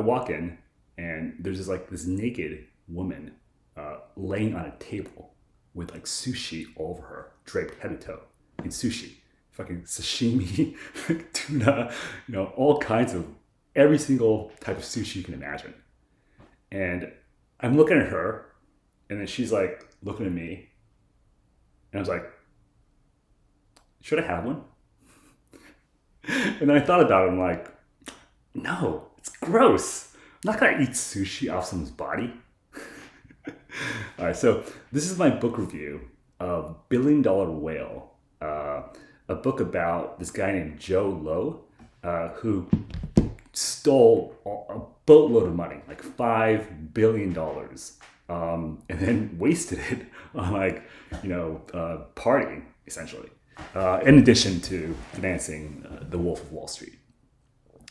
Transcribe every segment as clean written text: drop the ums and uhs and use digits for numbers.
walk in, and there's this naked woman laying on a table with like sushi all over her, draped head to toe in sushi, fucking sashimi, tuna, all kinds of every single type of sushi you can imagine. And I'm looking at her, and then she's like looking at me, and I was like, should I have one? And then I thought about it. I'm like, no, it's gross. I'm not gonna eat sushi off someone's body. All right, so this is my book review of Billion Dollar Whale, a book about this guy named Joe Low, who stole a boatload of money, like $5 billion, and then wasted it on partying essentially, in addition to financing the Wolf of Wall Street.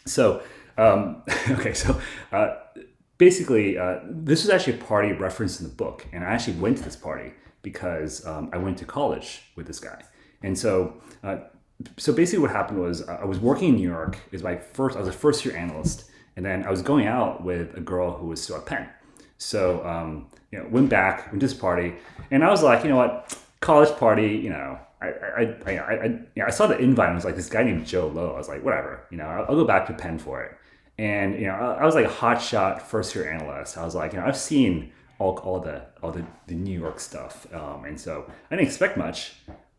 So, okay, so basically, this was actually a party referenced in the book, and I actually went to this party because I went to college with this guy, and so basically, what happened was I was working in New York. I was a first year analyst, and then I was going out with a girl who was still at Penn. So went to this party, and I was like, you know what, college party, I saw the invite and it was like this guy named Joe Low. I was like, whatever, I'll go back to Penn for it. And I was like a hotshot first year analyst. I was like, I've seen all the New York stuff, and so I didn't expect much.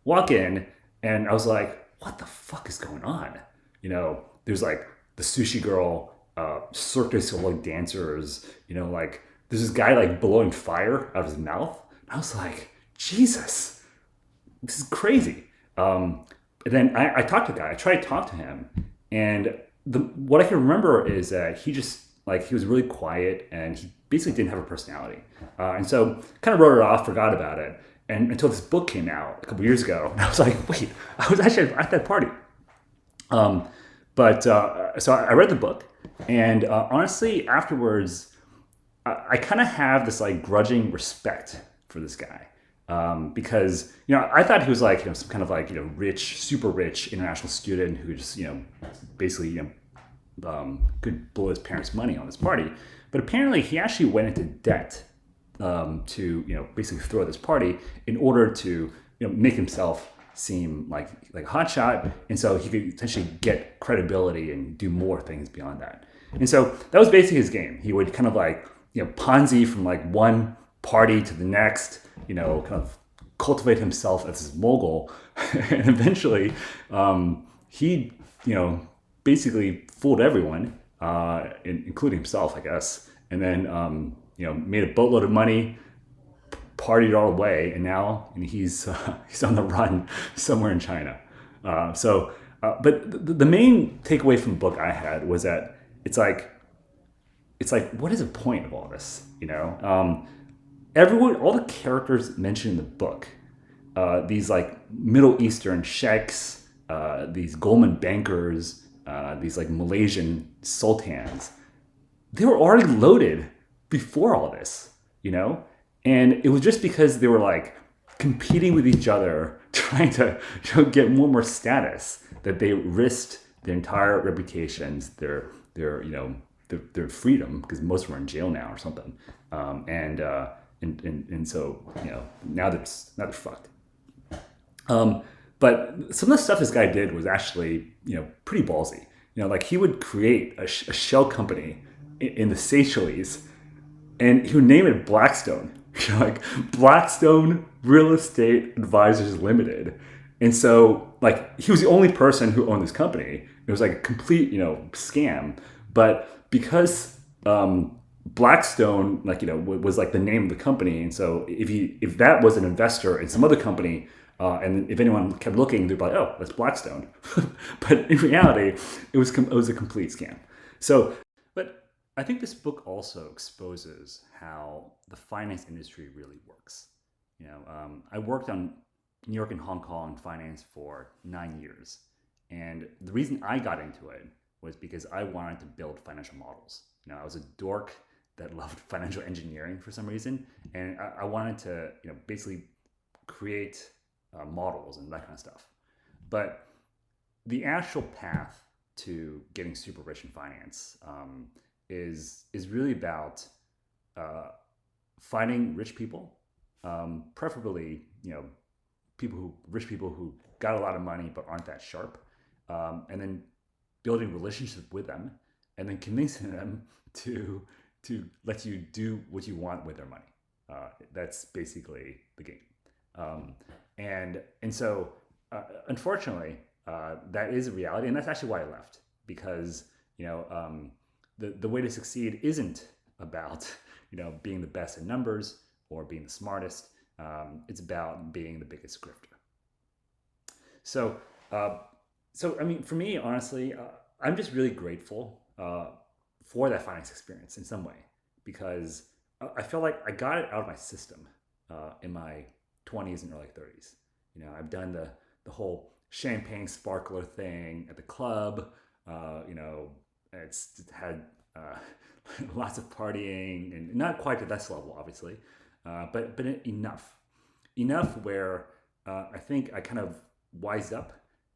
Walk in, and I was like, what the fuck is going on? There's like the sushi girl, Cirque du Soleil dancers. There's this guy like blowing fire out of his mouth. And I was like, Jesus, this is crazy. And then I talked to the guy. I tried to talk to him, and what I can remember is that he was really quiet, and he basically didn't have a personality. And so kind of wrote it off, forgot about it, and until this book came out a couple years ago, and I was like, wait, I was actually at that party. So I read the book, and honestly, afterwards, I kind of have this like grudging respect for this guy. Because I thought he was like some kind of like rich, super rich international student who just basically could blow his parents' money on this party, but apparently he actually went into debt to basically throw this party in order to make himself seem like a hotshot, and so he could essentially get credibility and do more things beyond that. And so that was basically his game. He would kind of like Ponzi from like one party to the next, kind of cultivate himself as this mogul, and eventually he basically fooled everyone, including himself, I guess, and then made a boatload of money, partied all the way, and now he's on the run somewhere in China. But the main takeaway from the book I had was that it's like what is the point of all this? Everyone, all the characters mentioned in the book, these like Middle Eastern sheikhs, these Goldman bankers, these like Malaysian sultans, they were already loaded before all this, and it was just because they were like competing with each other, trying to get more and more status, that they risked their entire reputations, their freedom, because most of them are in jail now or something, and so now they're fucked. But some of the stuff this guy did was actually pretty ballsy. Like he would create a shell company in the Seychelles, and he would name it Blackstone, like Blackstone Real Estate Advisors Limited. And so like he was the only person who owned this company. It was like a complete scam. But because Blackstone was like the name of the company, and so if that was an investor in some other company, and if anyone kept looking, they'd be like, oh, that's Blackstone. But in reality, it was a complete scam. So, but I think this book also exposes how the finance industry really works. I worked on New York and Hong Kong finance for 9 years. And the reason I got into it was because I wanted to build financial models. I was a dork that loved financial engineering for some reason. And I wanted to, basically create models and that kind of stuff. But the actual path to getting super rich in finance is really about finding rich people, preferably rich people who got a lot of money but aren't that sharp, and then building relationships with them, and then convincing them to let you do what you want with their money. That's basically the game. And so unfortunately, that is a reality, and that's actually why I left, because the way to succeed isn't about being the best in numbers or being the smartest. It's about being the biggest grifter. So I mean, for me, honestly, I'm just really grateful for that finance experience in some way, because I feel like I got it out of my system in my 20s and early 30s. I've done the whole champagne sparkler thing at the club. It's had lots of partying, and not quite to this level, obviously, but enough where I think I kind of wised up,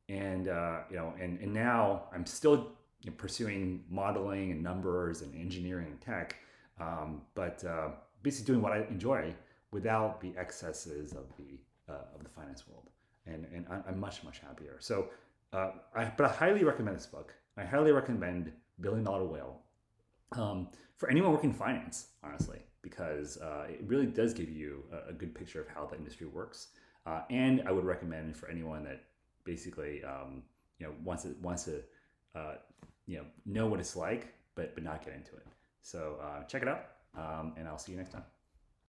and and now I'm still pursuing modeling and numbers and engineering and tech, but basically doing what I enjoy without the excesses of the finance world, and I'm much happier. So, but I highly recommend this book. I highly recommend Billion Dollar Whale for anyone working in finance, honestly, because it really does give you a good picture of how the industry works. And I would recommend for anyone that basically wants to know what it's like, but not get into it. So check it out, and I'll see you next time.